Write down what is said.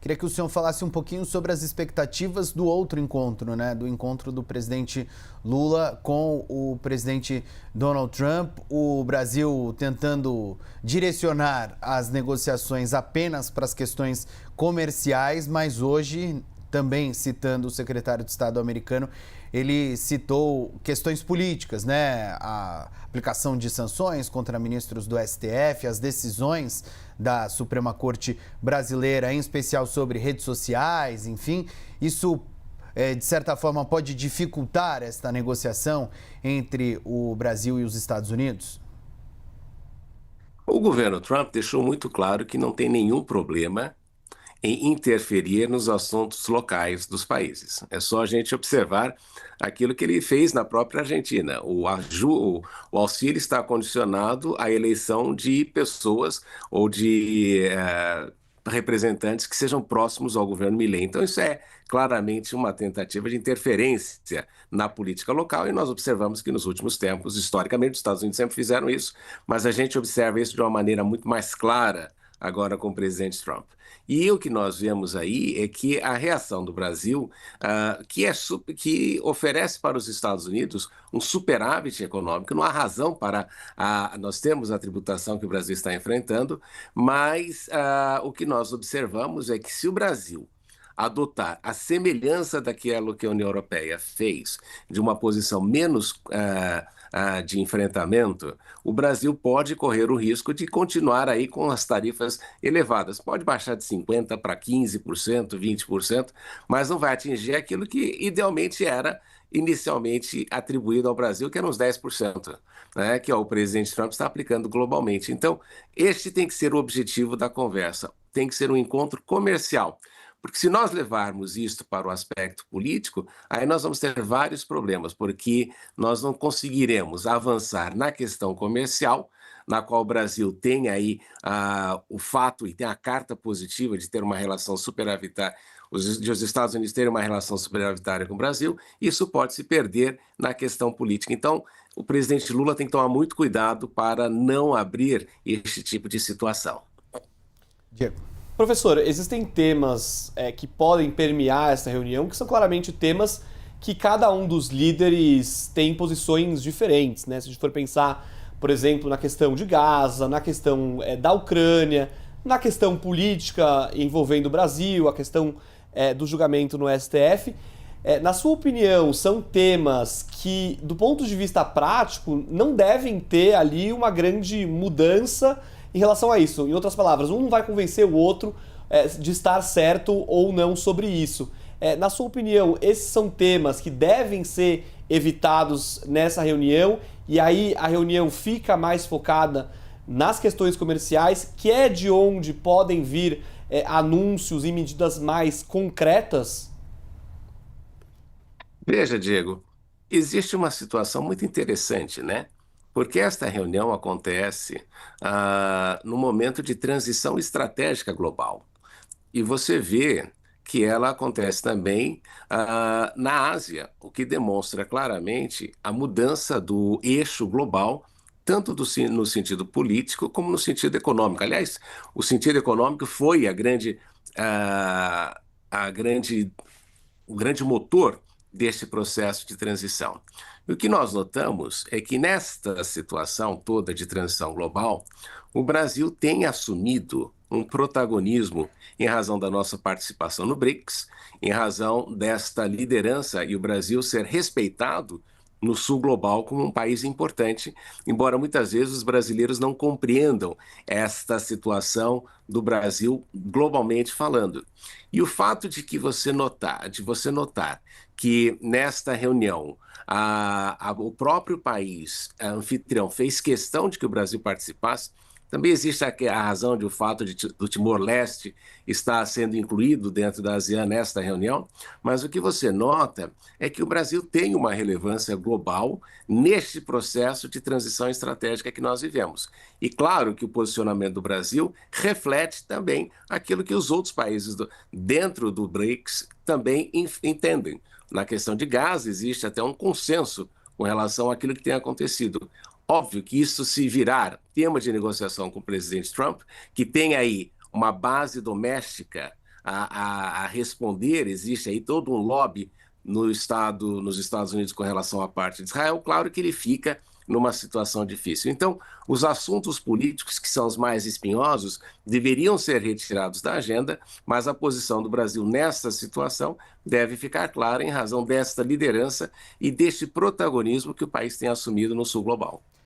Queria que o senhor falasse um pouquinho sobre as expectativas do outro encontro, né? Do encontro do presidente Lula com o presidente Donald Trump. O Brasil tentando direcionar as negociações apenas para as questões comerciais, mas hoje, também citando o secretário de Estado americano, ele citou questões políticas, né? A aplicação de sanções contra ministros do STF, as decisões da Suprema Corte brasileira, em especial sobre redes sociais, enfim. Isso, de certa forma, pode dificultar esta negociação entre o Brasil e os Estados Unidos? O governo Trump deixou muito claro que não tem nenhum problema em interferir nos assuntos locais dos países. É só a gente observar aquilo que ele fez na própria Argentina. O auxílio está condicionado à eleição de pessoas ou de representantes que sejam próximos ao governo Milei. Então, isso é claramente uma tentativa de interferência na política local, e nós observamos que nos últimos tempos, historicamente, os Estados Unidos sempre fizeram isso, mas a gente observa isso de uma maneira muito mais clara agora com o presidente Trump. E o que nós vemos aí é que a reação do Brasil, que oferece para os Estados Unidos um superávit econômico, não há razão para nós termos a tributação que o Brasil está enfrentando, mas o que nós observamos é que se o Brasil adotar a semelhança daquilo que a União Europeia fez, de uma posição menos de enfrentamento, o Brasil pode correr o risco de continuar aí com as tarifas elevadas. Pode baixar de 50% para 15%, 20%, mas não vai atingir aquilo que idealmente era inicialmente atribuído ao Brasil, que eram uns 10%, né, que o presidente Trump está aplicando globalmente. Então, este tem que ser o objetivo da conversa, tem que ser um encontro comercial. Porque se nós levarmos isto para o aspecto político, aí nós vamos ter vários problemas, porque nós não conseguiremos avançar na questão comercial, na qual o Brasil tem aí o fato e tem a carta positiva de ter uma relação superavitária, os Estados Unidos terem uma relação superavitária com o Brasil, isso pode se perder na questão política. Então, o presidente Lula tem que tomar muito cuidado para não abrir este tipo de situação. Diego. Professor, existem temas que podem permear essa reunião, que são claramente temas que cada um dos líderes tem posições diferentes, né? Se a gente for pensar, por exemplo, na questão de Gaza, na questão da Ucrânia, na questão política envolvendo o Brasil, a questão do julgamento no STF. Na sua opinião, são temas que, do ponto de vista prático, não devem ter ali uma grande mudança em relação a isso? Em outras palavras, um não vai convencer o outro de estar certo ou não sobre isso. Na sua opinião, esses são temas que devem ser evitados nessa reunião, e aí a reunião fica mais focada nas questões comerciais, que é de onde podem vir anúncios e medidas mais concretas? Veja, Diego, existe uma situação muito interessante, né? Porque esta reunião acontece no momento de transição estratégica global. E você vê que ela acontece também na Ásia, o que demonstra claramente a mudança do eixo global, tanto no sentido político como no sentido econômico. Aliás, o sentido econômico foi a grande o grande motor deste processo de transição. E o que nós notamos é que nesta situação toda de transição global, o Brasil tem assumido um protagonismo em razão da nossa participação no BRICS, em razão desta liderança e o Brasil ser respeitado no sul global como um país importante, embora muitas vezes os brasileiros não compreendam esta situação do Brasil globalmente falando. E o fato de você notar que nesta reunião o próprio país anfitrião fez questão de que o Brasil participasse. Também existe a razão de o fato do Timor-Leste estar sendo incluído dentro da ASEAN nesta reunião, mas o que você nota é que o Brasil tem uma relevância global neste processo de transição estratégica que nós vivemos. E claro que o posicionamento do Brasil reflete também aquilo que os outros países dentro do BRICS também entendem. Na questão de gás, existe até um consenso com relação àquilo que tem acontecido. Óbvio que isso se virar tema de negociação com o presidente Trump, que tem aí uma base doméstica a responder, existe aí todo um lobby nos Estados Unidos com relação à parte de Israel, claro que ele fica numa situação difícil. Então, os assuntos políticos, que são os mais espinhosos, deveriam ser retirados da agenda, mas a posição do Brasil nessa situação deve ficar clara em razão desta liderança e deste protagonismo que o país tem assumido no sul global.